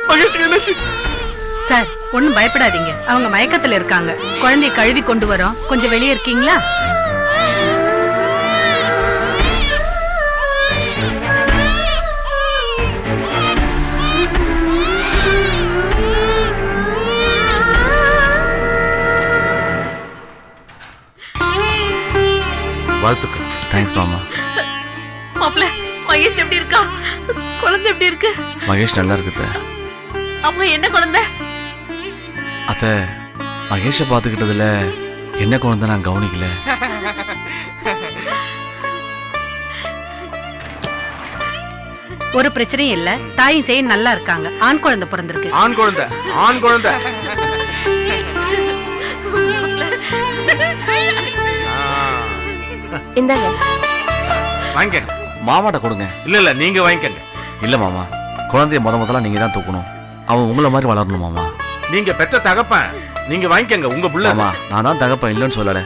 மகேஷ் என்னாச்சு? சார் ஒண்ணும் பயப்படாதீங்க, அவங்க மயக்கத்துல இருக்காங்க. குழந்தைய கழுவி கொண்டு வரோம், கொஞ்சம் வெளியே இருக்கீங்களா? வாழ்த்துக்கள். தேங்க்ஸ் மாமா. மாப்ள, மகேஷ் எப்படி இருக்கா? குழந்தை எப்படி இருக்கு? மகேஷ் நல்லா இருக்கு. அம்மா என்ன குழந்தை? அத்தை, மகேஷை பார்த்துக்கிட்டதுல என்ன குழந்தை நான் கவனிக்கல. ஒரு பிரச்சனையும் இல்ல, தாயும் செய்ய நல்லா இருக்காங்க. ஆண் குழந்தை பிறந்திருக்கு. ஆண் குழந்தை, ஆண் குழந்தை. இந்தாங்க. வாங்கிக்கங்க. மாமாட்ட கொடுங்க. இல்ல நீங்க வாங்கிக்கங்க. இல்ல மாமா, குழந்தைய முதல்ல நீங்க தான் தூக்கணும். அவன் உங்களை மாதிரி வளரணும் மாமா. நீங்க பெத்த தகப்பன், நீங்க வாங்கிக்கங்க. உங்க புள்ள. மாமா, நான் தான் தகப்பன் இல்லைன்னு சொல்லல,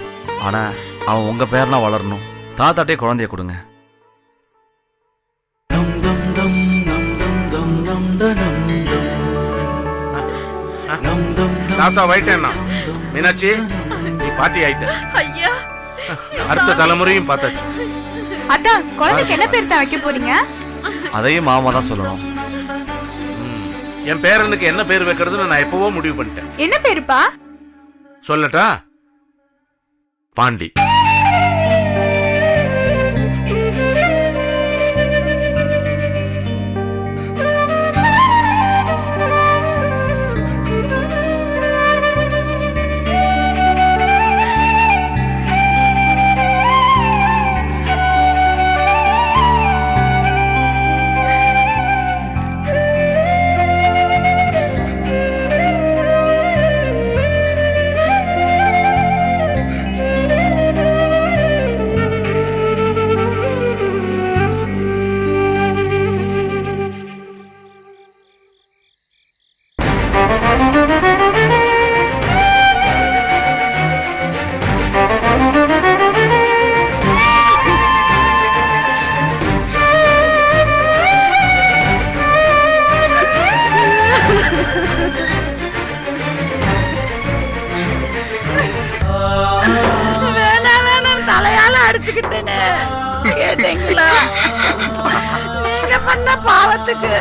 ஆனா அவன் உங்க பேர்லாம் வளரணும். தாத்தாட்டே குழந்தைய கொடுங்க. தாத்தா வைட்டேன்னா மீனாட்சி, நீ பாட்டி ஆயிட்ட. ஐயா, அடுத்த தலைமுறையும் பார்த்தாச்சு. அத்தா, குழந்தைக்கு என்ன பேர் தான் வைக்க போறீங்க? அதையும் மாமா தான் சொல்லணும். என் பேரனுக்கு என்ன பேர் வைக்கிறதுன்னு நான் எப்பவோ முடிவு பண்ணிட்டேன். என்ன பேருப்பா? சொல்லட்டா? பாண்டி. தலையால அடிச்சுக்கிட்டேனே, கேட்டீங்களா? நீங்க பண்ண பாவத்துக்கு.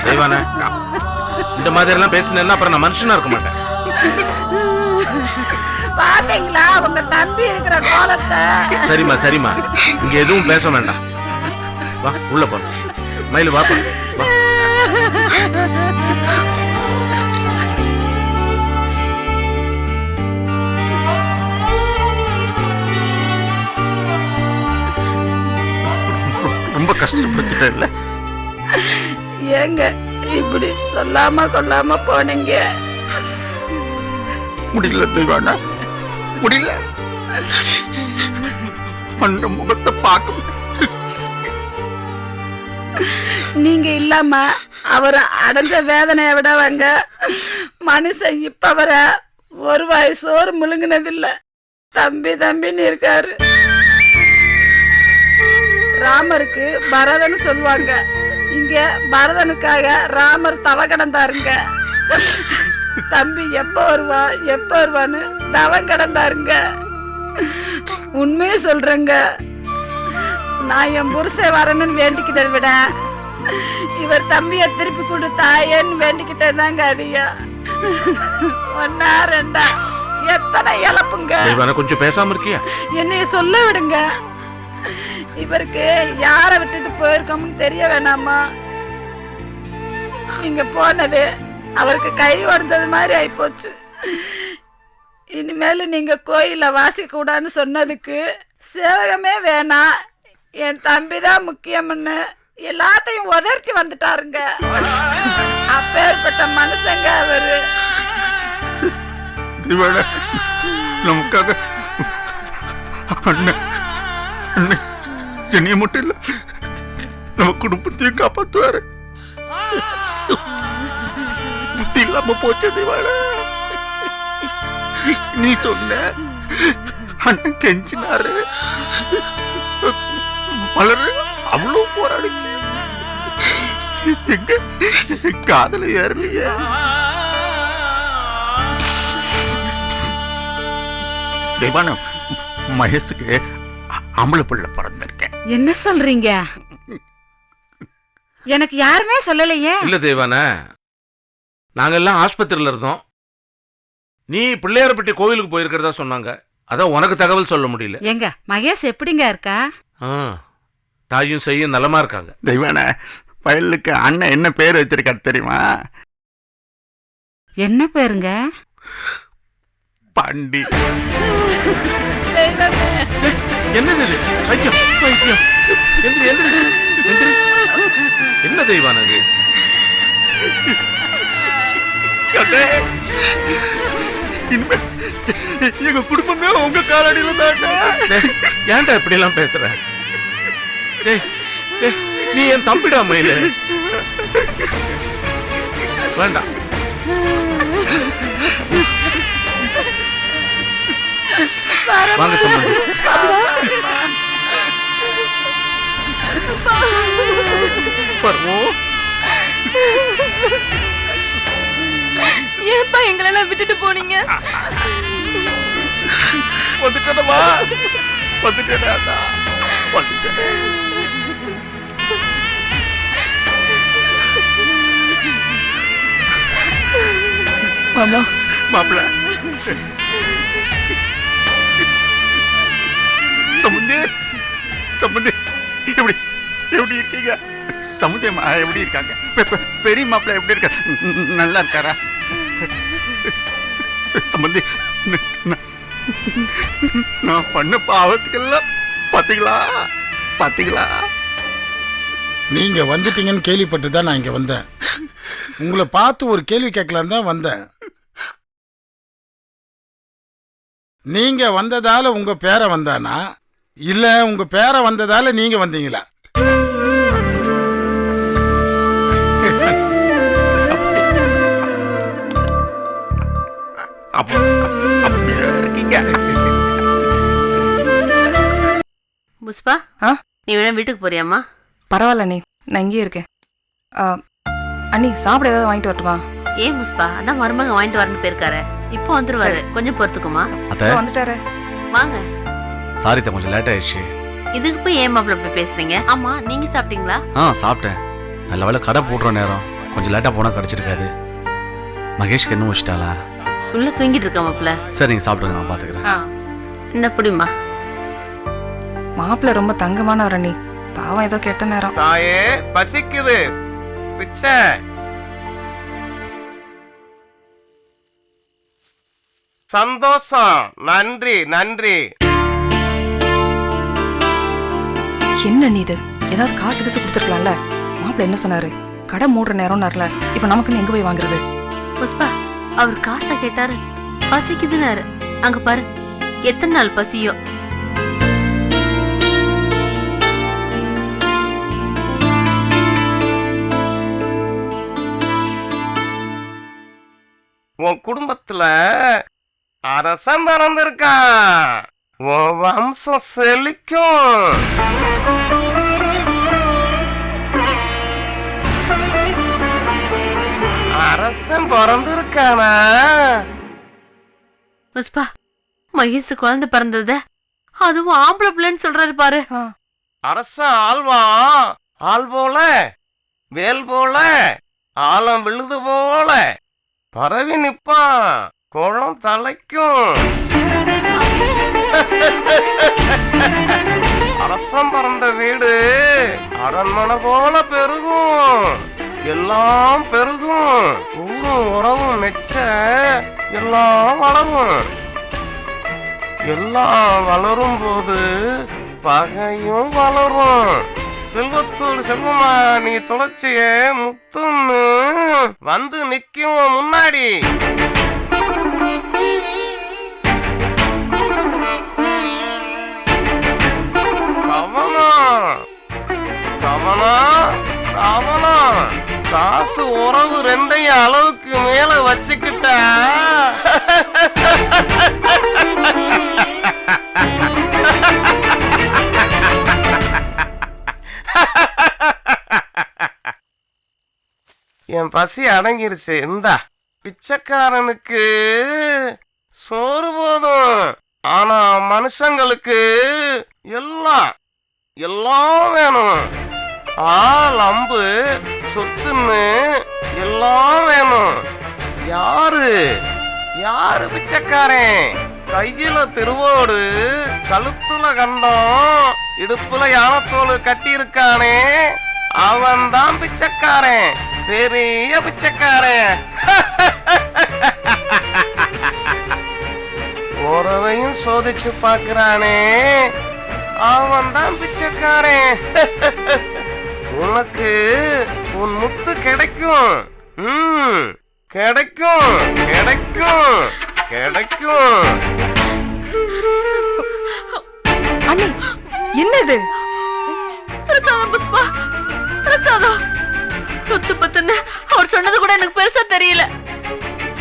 தெய்வானே, இந்த மாதிரி எல்லாம் பேசினேன்னா அப்புறம் நான் மனுஷனா இருக்க மாட்டேன். பாத்தீங்களா உங்க தம்பி இருக்கிற கோலத்தை? சரிம்மா சரிம்மா, இங்க எதுவும் பேச வேண்டாம். வா உள்ள போ. மயிலு வாப்பா வா. ரொம்ப கஷ்டப்பட்டுட்டேன்ல. ஏங்க இப்படி சொல்லாம கொள்ளாம போனீங்க? முடியல தெய்வானா, முடியல. அந்த முகத்தை பார்க்க நீங்க இல்லாம அவரை அடைஞ்ச வேதனையை விடவங்க மனுஷன் இப்ப வர ஒரு வாய் சோறு முழுங்கினதில்ல. தம்பி தம்பின்னு இருக்காரு. ராமருக்கு பரதன்னு சொல்லுவாங்க, இங்க பரதனுக்காக ராமர் தவ கடந்தாருங்க. தம்பி எப்ப வருவான்னு தவம் கடந்தாருங்க. உண்மையை சொல்றேங்க, நான் என் புருஷன் வரணும்னு வேண்டிக்கிட்டதை விட இவர் தம்பிய திருப்பி கொடு தாயன்னு வேண்டிக்கிட்டேன் தாங்க அதிகம். ஒன்னா ரெண்டா எத்தனை இழப்புங்க. கொஞ்சம் பேசாம இருக்கியா? என்னைய சொல்ல விடுங்க. இவருக்கு யார விட்டுட்டு போயிருக்கோம்னு தெரிய வேணாமா? நீங்க போனது அவருக்கு கை உடைஞ்சது மாதிரி ஆயிப்போச்சு. இனிமேல் நீங்க கோயில வாசிக்க கூடாதுன்னு சொன்னதுக்கு சேவகமே வேணாம், என் தம்பி தான் முக்கியம்னு எல்லாத்தையும் உதர்த்தி வந்துட்டாருங்க. அப்பேற்பட்ட மனுஷங்க அவரு. நமக்காக என்னைய மட்டும் இல்ல, நம்ம குடும்பத்தையும் காப்பாத்துவாரு. புத்தி இல்லாம போச்சு திவால. நீ சொன்ன அண்ணன் கெஞ்சினாரு, மலர் அவ்வளவு போராடிச்சு. எங்க காதல ஏறலையே. தெய்வானம், மகேஷுக்கு ஆம்பளை பிள்ளை பிறந்திருக்கேன். என்ன சொல்றீங்க? எனக்கு யாருமே சொல்லலையே. இல்ல தேவான, நாங்கெல்லாம் ஆஸ்பத்திரியில இருந்தோம். நீ பிள்ளையார்பட்டி கோவிலுக்கு போயிருக்கிறதா சொன்னாங்க. அதான் உனக்கு தகவல் சொல்ல முடியல. எங்க மகேஷ் எப்படிங்க இருக்கா? தாயும் செய்யும் நலமா இருக்காங்க. தெய்வான, பயலுக்கு அண்ணன் என்ன பேர் வச்சிருக்காரு தெரியுமா? என்ன பேருங்க? பாண்டி. என்னது இது? வைத்தியம், வைத்தியம். எந்திரி, எந்திரி, எந்திரி. என்ன தெய்வான அது? இனிமே எங்க குடும்பமே உங்க காலடியில தான். ஏன்டா இப்படி எல்லாம் பேசுற? நீ என் தம்பிடா மயில. வேண்டாம். வாங்க சம்பந்தி. ஏன்பா எங்களெல்லாம் விட்டுட்டு போனீங்க? வந்துட்டேனமா, வந்துட்டேனா, வந்துட்டேன். மாமா, மாப்பிள்ள சம்பந்தி, சம்பந்தி எப்படி எப்படி இருக்கீங்க? சம்பந்தியம்மா எப்படி இருக்காங்க? பெரிய மாப்பிள்ள எப்படி இருக்காரு? நல்லா இருக்காரா? சம்பந்தி, நான் பண்ண பாவத்துக்கெல்லாம் பாத்தீங்களா, பாத்தீங்களா? நீங்க வந்துட்டீங்கன்னு கேள்விப்பட்டு தான் நான் இங்க வந்தேன். உங்களை பார்த்து ஒரு கேள்வி கேட்கலாம் தான் வந்தேன். நீங்க வந்ததால உங்க பேரை வந்தானா, இல்ல உங்க பேரை வந்ததால நீங்க வந்தீங்களா? இருக்கீங்க. புஷ்பா, நீ வேணா வீட்டுக்கு போறியாம்மா? பரவாயில்ல அண்ணி, நான் இங்கேயே இருக்கேன். அண்ணி, சாப்பிட ஏதாவது வாங்கிட்டு வரட்டுமா? ஏன் புஷ்பா, அதான் மருமக வாங்கிட்டு வரணும்னு போயிருக்காரு. இப்போ வந்துருவாரு, கொஞ்சம் பொறுத்துக்குமா. அத்தை வந்துட்டாரு. வாங்க. சாரி தான், கொஞ்சம் லேட் ஆயிடுச்சு. இதுக்கு போய் ஏன் மாப்பிள்ள இப்படி பேசுறீங்க? ஆமா, நீங்க சாப்பிட்டீங்களா? சாப்பிட்டேன். நல்ல வேளை கடை போடுற நேரம், கொஞ்சம் லேட்டா போனா கிடைச்சிருக்காது. மகேஷ்க்கு என்ன வச்சிட்டாளா? உள்ள தூங்கிட்டு இருக்க மாப்பிள்ள. சரி, நீங்க சாப்பிடுங்க, நான் பாத்துக்கிறேன். என்ன புடிமா? மாப்பிள்ள ரொம்ப தங்கமானவர் அண்ணி, பாவம் ஏதோ கெட்ட நேரம். தாயே பசிக்குது, பிச்சை. சந்தோஷம், நன்றி நன்றி. என்ன நீ இது? ஏதாவது காசு காசு கொடுத்துருக்கலாம்ல. மாப்பிள்ள என்ன சொன்னாரு? கடை மூடுற நேரம் வரல. இப்ப நமக்குன்னு எங்க போய் வாங்குறது? புஷ்பா, அவர் காசை கேட்டாரு, பசிக்குதுன்னாரு. அங்க பாரு, எத்தனை நாள் பசியோ. உன் குடும்பத்துல அரசன் பிறந்திருக்கான். உன் வம்சம் செழிக்கும். அரசன் பிறந்திருக்கானா? புஷ்பா, மகேஷ் குழந்தை பிறந்தத அதுவும் ஆம்பளை பிள்ளைன்னு சொல்றாரு பாரு. அரசன் ஆழ்வான், ஆள் போல, வேல் போல, ஆழம் விழுது போல பரவி நிப்பான். குளம் தலைக்கும். அரசன் பிறந்த வீடு அரண்மனை போல பெருகும். எல்லாம் பெருகும். ஊரும் உறவும் மெச்ச எல்லாம் வளரும். எல்லாம் வளரும் போது பகையும் வளரும். செல்வத்தூர் செல்வமா நீ தொலைச்சிய முத்துன்னு வந்து நிக்கும் முன்னாடி. கவனம் கவனம் கவனம். காசு உறவு ரெண்டையும் அளவுக்கு மேல வச்சுக்கிட்டா என் பசி அடங்கிருச்சு. இந்தா, பிச்சைக்காரனுக்கு சோறு போதும், ஆனா மனுஷங்களுக்கு எல்லாம் எல்லாம் வேணும். ஆள் அம்பு சொத்துன்னு எல்லாம் வேணும். யாரு யாரு பிச்சைக்காரன்? கையில திருவோடு, கழுத்துல கண்டம், இடுப்புல யானத்தோடு கட்டி இருக்கானே, அவன் தான் பிச்சைக்காரன், பெரிய பிச்சைக்காரன். உறவையும் சோதிச்சு பார்க்கறானே, அவன் தான் பிச்சைக்காரன். உனக்கு உன் முத்து கிடைக்கும். கிடைக்கும் கிடைக்கும் கிடைக்கும். அண்ணி என்னது? பிரசாதம் புஷ்பா, பிரசாதம். சொத்து பத்துன்னு அவர் சொன்னது கூட எனக்கு பெருசா தெரியல.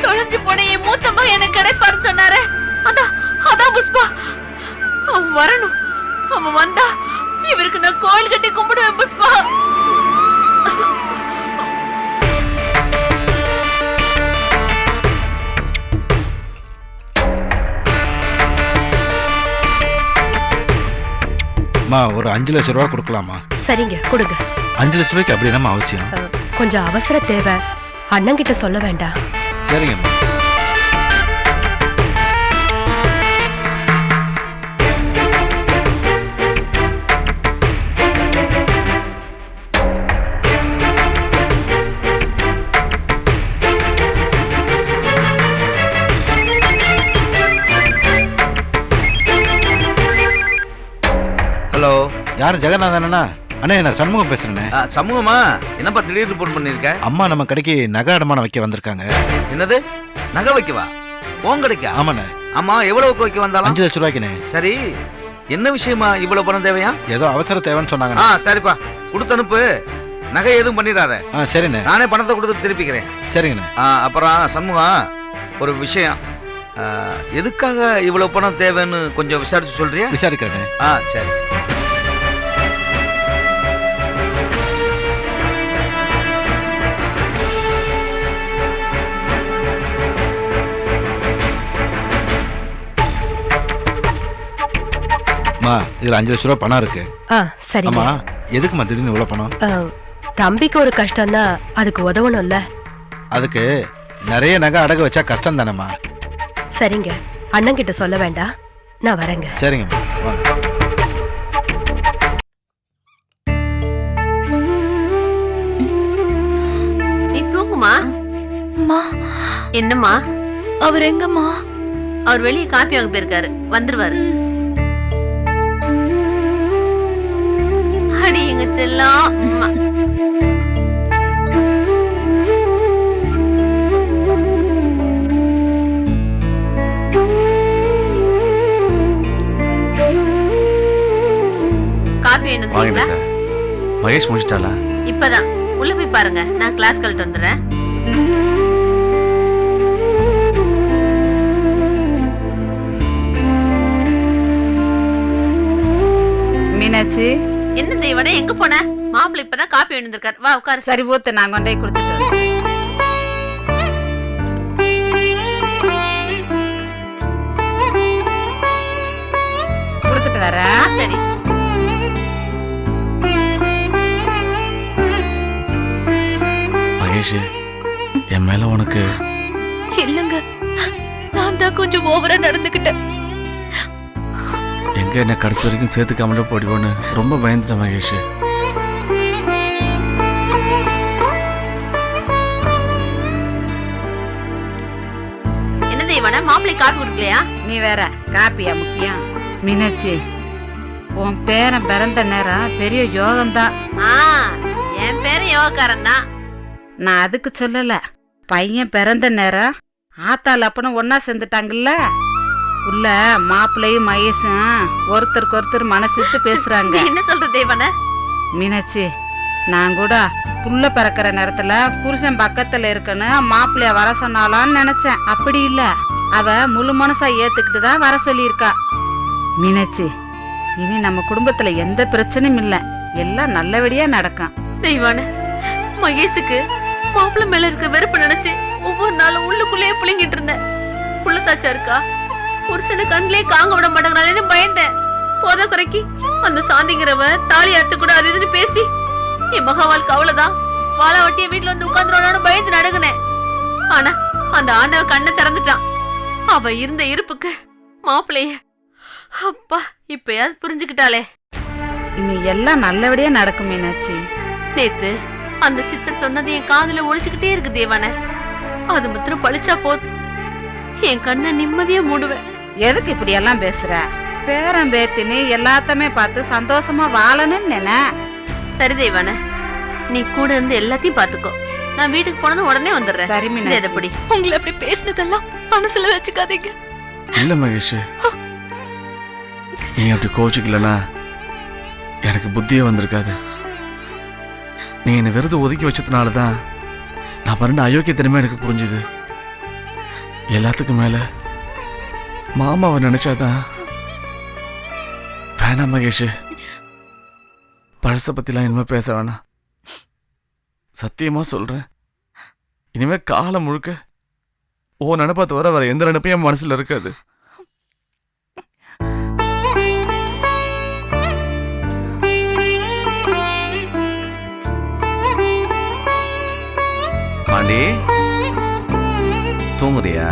தொலைஞ்சு போன என் மூத்தம்மா எனக்கு கிடைப்பாருன்னு சொன்னாரு. அதான் புஷ்பா, அவன் வரணும். அவன் வந்தா இவருக்கு நான் கோயில் கட்டி கும்பிடுவேன் புஷ்பா. ஒரு 5 லட்ச ரூபா கொடுக்கலாமா? சரிங்க, கொடுங்க. 5 லட்ச ரூபாய்க்கு அப்படி என்னம்மா அவசியம்? கொஞ்சம் அவசர தேவை, அண்ணன் கிட்ட சொல்ல வேண்டாம். சரிங்கம்மா. ஹலோ, யார் ஜெகநாதனா? அண்ணே, நான் சண்முகம் பேசுறேண்ணே. சமூகமா என்னப்பா திடீர்னு போன் பண்ணிருக்க? அம்மா நம்ம கடைக்கு நகை அடமானம் வைக்க வந்திருக்காங்க. என்னது, நகை வைக்கவா? உன் கடைக்கா? ஆமாண்ணே. ஆமா, எவ்வளவுக்கு வைக்க வந்தாலும்? 5 லட்ச ரூபாய்க்குண்ணே. சரி, என்ன விஷயமா இவ்வளவு பணம் தேவையா? ஏதோ அவசர தேவைன்னு சொன்னாங்க. சரிப்பா, கொடுத்து அனுப்பு. நகை எதுவும் பண்ணிடாத. சரிண்ணே. நானே பணத்தை கொடுத்து திருப்பிக்கிறேன். சரிங்கண்ணே. அப்புறம் சண்முகம், ஒரு விஷயம். எதுக்காக இவ்வளவு பணம் தேவைன்னு கொஞ்சம் விசாரிச்சு சொல்றியா? விசாரிக்கிறேன். சரி. இதுல 5 லட்ச ரூபாய் பணம் இருக்கு. சரிங்க. எதுக்குமா திடீர்னு இவ்வளவு பணம்? தம்பிக்கு ஒரு கஷ்டம்னா அதுக்கு உதவணும்ல. அதுக்கு நிறைய நகை அடகு வச்சா கஷ்டம் தானேம்மா. சரிங்க, அண்ணன் கிட்ட சொல்ல வேண்டாம், நான் வரேங்க. சரிங்கம்மா, வாங்க. நீ தூங்குமா? என்னம்மா? அவர் எங்கம்மா? அவர் வெளியே காப்பி வாங்க போயிருக்காரு, வந்துருவாரு. அடி எங்க செல்லம். காப்பி வேணும்? மகேஷ் முடிச்சிட்டாளா? இப்பதான். உள்ள போய் பாருங்க, நான் கிளாஸ் கழிட்டு வந்துடுறேன். மீனாட்சி, என்ன தெய்வனே, எங்க போன? மாப்பிள்ளை இப்பதான் காப்பி வேணுந்திருக்காரு, வா உட்காரு. சரி ஊத்து, நான் கொண்டே கொடுத்துட்டு வர. சரி. மகேஷ், என் மேல உனக்கு? இல்லங்க, நான் தான் கொஞ்சம் ஓவரா நடந்துக்கிட்டேன். எங்க என்ன கடைசி வரைக்கும் சேர்த்துக்காமல போடுவோன்னு ரொம்ப பயந்துட்டேன் மகேஷ். என்ன தெய்வன, மாப்பிள்ளை காப்பி குடுக்கலையா? நீ வேற காப்பியா முக்கியம்? மீனாட்சி, உன் பேரன் பிறந்த நேரம் பெரிய யோகம்தான். என் பேரு யோகக்காரன் தான். நான் அதுக்கு சொல்லல, பையன் பிறந்த நேரம் ஆத்தாள் அப்பனும் ஒன்னா சேர்ந்துட்டாங்கல்ல. உள்ள மாப்பிள்ளையும் மகேஷும் ஒருத்தருக்கு ஒருத்தர் மனசு விட்டு பேசுறாங்க. என்ன சொல்ற தெய்வன? மீனாட்சி, நான் கூட புள்ள பிறக்கிற நேரத்துல புருஷன் பக்கத்துல இருக்குன்னு மாப்பிள்ளைய வர சொன்னாலான்னு நினைச்சேன். அப்படி இல்ல, அவ முழு மனசா ஏத்துக்கிட்டு தான் வர சொல்லியிருக்கா. மீனாட்சி, இனி நம்ம குடும்பத்துல எந்த பிரச்சனையும் இல்ல, எல்லாம் நல்லபடியா நடக்கும். தெய்வான, மகேஷுக்கு மாப்பிள்ளை மேல இருக்க வெறுப்பு நினைச்சு ஒவ்வொரு நாளும் உள்ளுக்குள்ளேயே புளிங்கிட்டு இருந்தேன். புள்ளத்தாச்சா இருக்கா, புருஷனை கண்ணிலே காங்க விட மாட்டேங்கிறாளேன்னு பயந்தேன். போத குறைக்கு அந்த சாந்திங்கிறவ தாலி அறுத்து கூட அது இதுன்னு பேசி என் மகா வாழ்க்கை அவ்வளவுதான், வாழை வட்டிய வீட்டுல வந்து உட்கார்ந்துருவானு பயந்து நடுங்கினேன். ஆனா அந்த ஆண்டவ கண்ணை திறந்துட்டான். அவ இருந்த இருப்புக்கு மாப்பிள்ளைய அப்பா இப்பயாவது புரிஞ்சுக்கிட்டாளே. இனி எல்லாம் நல்லபடியா நடக்கும் மீனாட்சி. நேத்து அந்த சித்தர் சொன்னது என் காதுல ஒழிச்சுக்கிட்டே இருக்கு தேவான. அது மாத்திரம் பழிச்சா போதும், என் கண்ணை நிம்மதியா மூடுவேன். எதுக்கு இப்படி எல்லாம் பேசுற? பேரன் பேத்தின்னு எல்லாத்தையுமே பார்த்து சந்தோஷமா வாழணும்னு நினை. சரி தேவான, நீ கூட இருந்து எல்லாத்தையும் பாத்துக்கோ. நான் வீட்டுக்கு போனதும் உடனே வந்துடுறேன். சரி மீனாட்சி. எப்படி உங்களை அப்படி பேசினதெல்லாம் மனசுல வச்சுக்காதீங்க. இல்ல மகேஷ், நீ அப்படி கோச்சிக்கலனா எனக்கு புத்தியே வந்திருக்காது. நீ என்னை வெறுതെ ஒதுக்கி வச்சதுனால தான் நான் பண்ண அயோக்கியத்தனமே எனக்கு புரிஞ்சுது. எல்லாத்துக்கும் மேல மாமாவை நினைச்சாதான். வேணாம் மகேஷ், பழச பத்திலாம் இனிமே பேச வேணாம். சத்தியமா சொல்றேன், இனிமே காலம் முழுக்க ஓ நினைப்பா தவிர வேற எந்த நினைப்பையும் என் மனசுல இருக்காது. பாண்டி, தூங்குறியா?